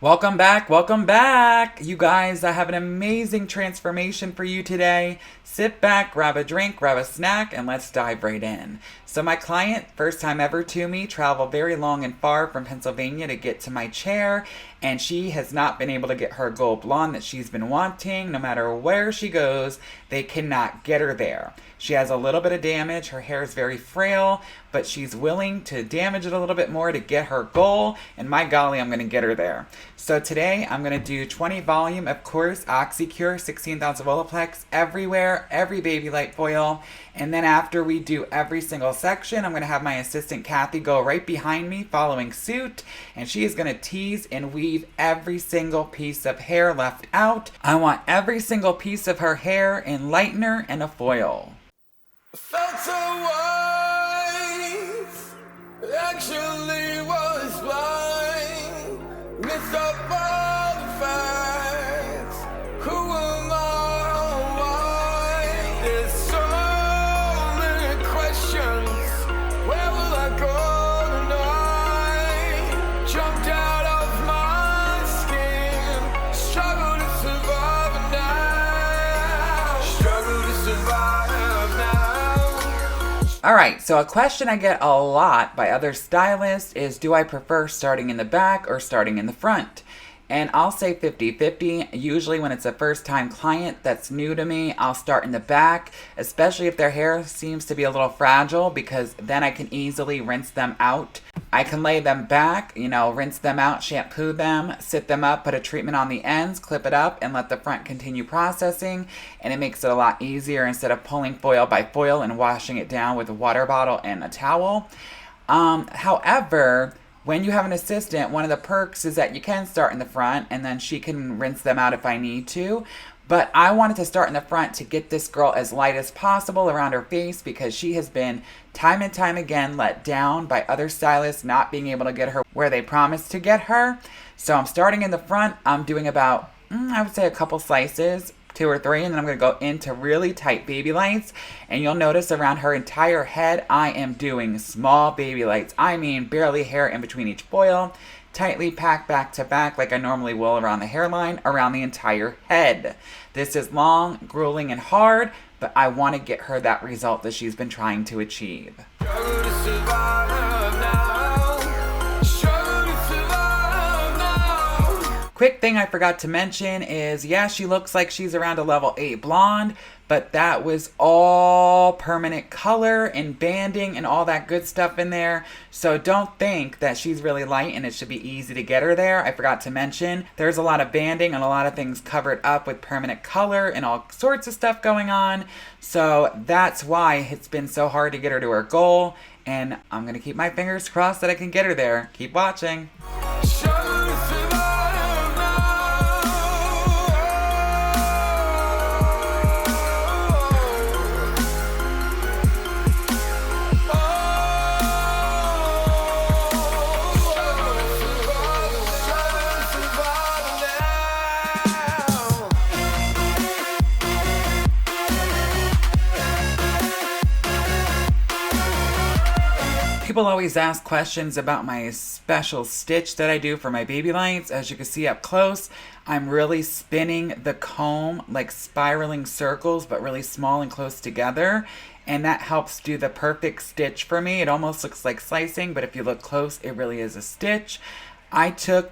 Welcome back, welcome back. You guys, I have an amazing transformation for you today. Sit back, grab a drink, grab a snack, and let's dive right in. So my client, first time ever to me, traveled very long and far from Pennsylvania to get to my chair, and she has not been able to get her gold blonde that she's been wanting. No matter where she goes, they cannot get her there. She has a little bit of damage. Her hair is very frail, but she's willing to damage it a little bit more to get her goal. And my golly, I'm going to get her there. So today I'm going to do 20 volume, of course, Oxycur, 16 ounce of Olaplex everywhere, every baby light foil. And then after we do every single section, I'm going to have my assistant Kathy go right behind me following suit. And she is going to tease and weave every single piece of hair left out. I want every single piece of her hair in lightener and a foil. Felt so wise, actually was blind, missed up all the facts. Who am I? Why? There's so many questions. Where will I go tonight? Jumped out of my skin, struggle to survive now. Struggle to survive now. Alright, so a question I get a lot by other stylists is, do I prefer starting in the back or starting in the front? And I'll say 50-50. Usually when it's a first time client that's new to me, I'll start in the back, especially if their hair seems to be a little fragile, because then I can easily rinse them out. I can lay them back, rinse them out, shampoo them, sit them up, put a treatment on the ends, clip it up, and let the front continue processing. And it makes it a lot easier instead of pulling foil by foil and washing it down with a water bottle and a towel. However, when you have an assistant, one of the perks is that you can start in the front and then she can rinse them out if I need to. But I wanted to start in the front to get this girl as light as possible around her face, because she has been time and time again let down by other stylists not being able to get her where they promised to get her. So I'm starting in the front. I'm doing about, I would say a couple slices, 2 or 3, and then I'm going to go into really tight baby lights. And you'll notice around her entire head, I am doing small baby lights. I mean, barely hair in between each foil. Tightly packed back to back like I normally will around the hairline, around the entire head. This is long, grueling, and hard, but I want to get her that result that she's been trying to achieve. Struggle to survive now. Struggle to survive now. Quick thing I forgot to mention is, yeah, she looks like she's around a level 8 blonde, but that was all permanent color and banding and all that good stuff in there. So don't think that she's really light and it should be easy to get her there. I forgot to mention, there's a lot of banding and a lot of things covered up with permanent color and all sorts of stuff going on. So that's why it's been so hard to get her to her goal. And I'm going to keep my fingers crossed that I can get her there. Keep watching. Struggle to survive now. People always ask questions about my special stitch that I do for my baby lights. As you can see up close, I'm really spinning the comb like spiraling circles, but really small and close together. And that helps do the perfect stitch for me. It almost looks like slicing, but if you look close, it really is a stitch. I took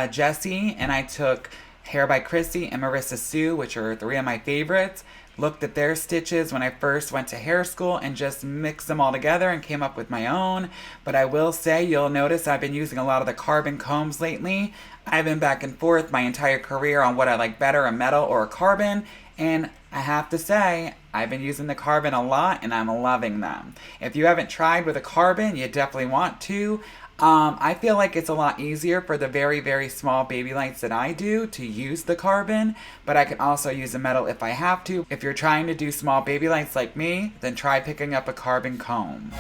Jessie and I took Hair by Chrissy and Marissa Sue, which are 3 of my favorites. Looked at their stitches when I first went to hair school and just mixed them all together and came up with my own. But I will say, you'll notice I've been using a lot of the carbon combs lately. I've been back and forth my entire career on what I like better, a metal or a carbon. And I have to say, I've been using the carbon a lot and I'm loving them. If you haven't tried with a carbon, you definitely want to. I feel like it's a lot easier for the very, very small baby lights that I do to use the carbon, but I can also use a metal if I have to. If you're trying to do small baby lights like me, then try picking up a carbon comb.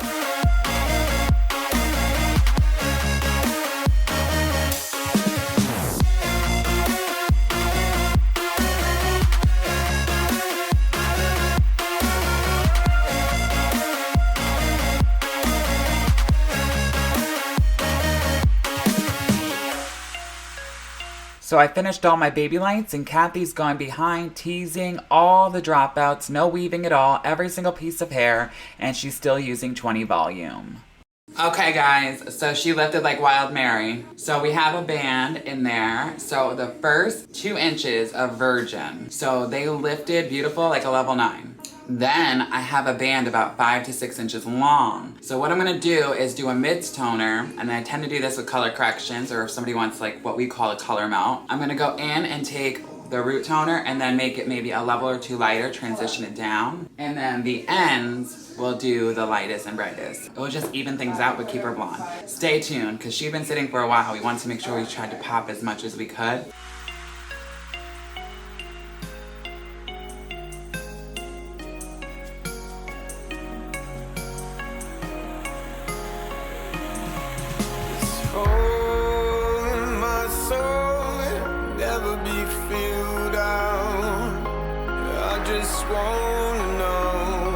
So I finished all my baby lights, and Kathy's going behind teasing all the dropouts, no weaving at all, every single piece of hair, and she's still using 20 volume. Okay guys, so she lifted like Wild Mary. So we have a band in there. So the first 2 inches of virgin. So they lifted beautiful like a level 9. Then I have a band about 5 to 6 inches long. So what I'm gonna do is do a mids toner, and I tend to do this with color corrections, or if somebody wants like what we call a color melt. I'm gonna go in and take the root toner and then make it maybe a level or 2 lighter, transition it down. And then the ends will do the lightest and brightest. It will just even things out but keep her blonde. Stay tuned, because she's been sitting for a while. We wanted to make sure we tried to pop as much as we could. Just wanna know,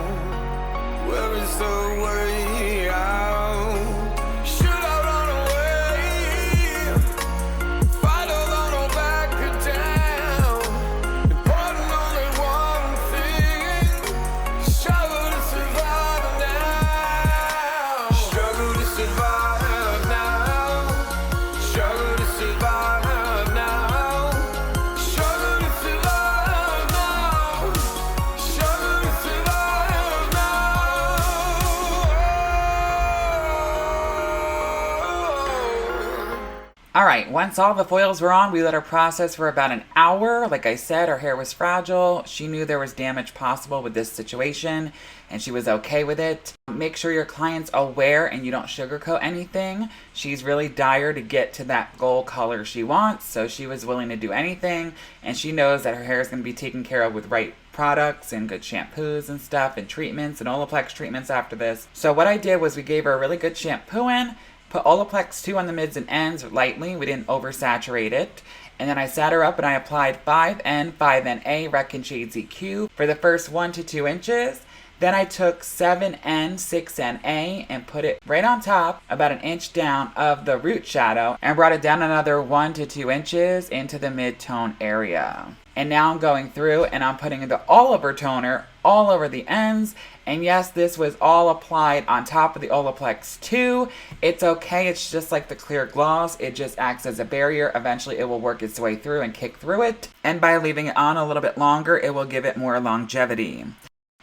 where is the way out? Should I run away? Fight alone or back or down? Important only one thing, struggle to survive now. Struggle to survive now. Struggle to survive now. Alright, once all the foils were on, we let her process for about an hour. Like I said, her hair was fragile. She knew there was damage possible with this situation, and she was okay with it. Make sure your client's aware and you don't sugarcoat anything. She's really dire to get to that gold color she wants, so she was willing to do anything, and she knows that her hair is going to be taken care of with right products and good shampoos and stuff and treatments and Olaplex treatments after this. So what I did was we gave her a really good shampoo in, put Olaplex 2 on the mids and ends lightly. We didn't oversaturate it. And then I sat her up and I applied 5N, 5NA Redken Shades EQ for the first 1 to 2 inches. Then I took 7N, 6NA and put it right on top, about an inch down of the root shadow, and brought it down another 1 to 2 inches into the mid-tone area. And now I'm going through and I'm putting the all over toner all over the ends. And yes, this was all applied on top of the Olaplex 2. It's okay, it's just like the clear gloss. It just acts as a barrier. Eventually it will work its way through and kick through it. And by leaving it on a little bit longer, it will give it more longevity.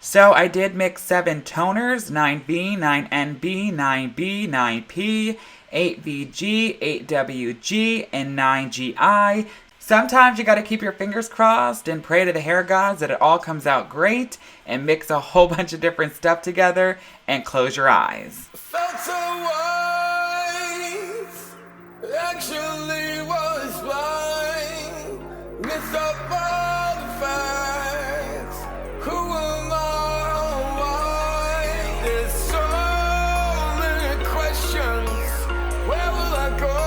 So I did mix 7 toners, 9B, 9NB, 9B, 9P, 8VG, 8WG, and 9GI. Sometimes you gotta keep your fingers crossed and pray to the hair gods that it all comes out great, and mix a whole bunch of different stuff together and close your eyes. Felt so wise, actually was blind, missed up all the facts. Who am I? Why? There's so many questions. Where will I go?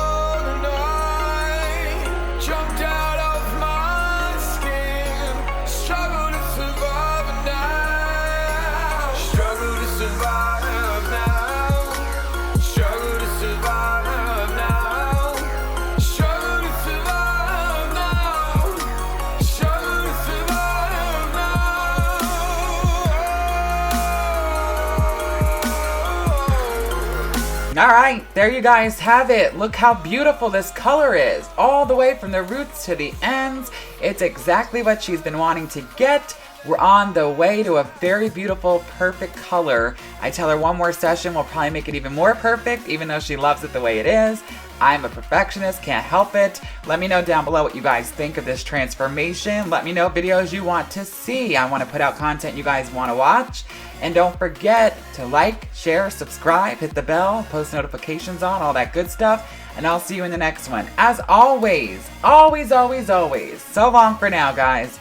Jumped out of my skin, struggle to survive now. Struggle to survive now. Struggle to survive now. Struggle to survive now. Struggle to survive now. Alright, there you guys have it. Look how beautiful this color is. All the way from the roots to the ends. It's exactly what she's been wanting to get. We're on the way to a very beautiful, perfect color. I tell her one more session will probably make it even more perfect, even though she loves it the way it is. I'm a perfectionist, can't help it. Let me know down below what you guys think of this transformation. Let me know videos you want to see. I want to put out content you guys want to watch. And don't forget to like, share, subscribe, hit the bell, post notifications on, all that good stuff. And I'll see you in the next one. As always, always, always, always. So long for now, guys.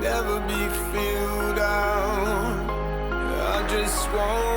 Never be filled out. I just want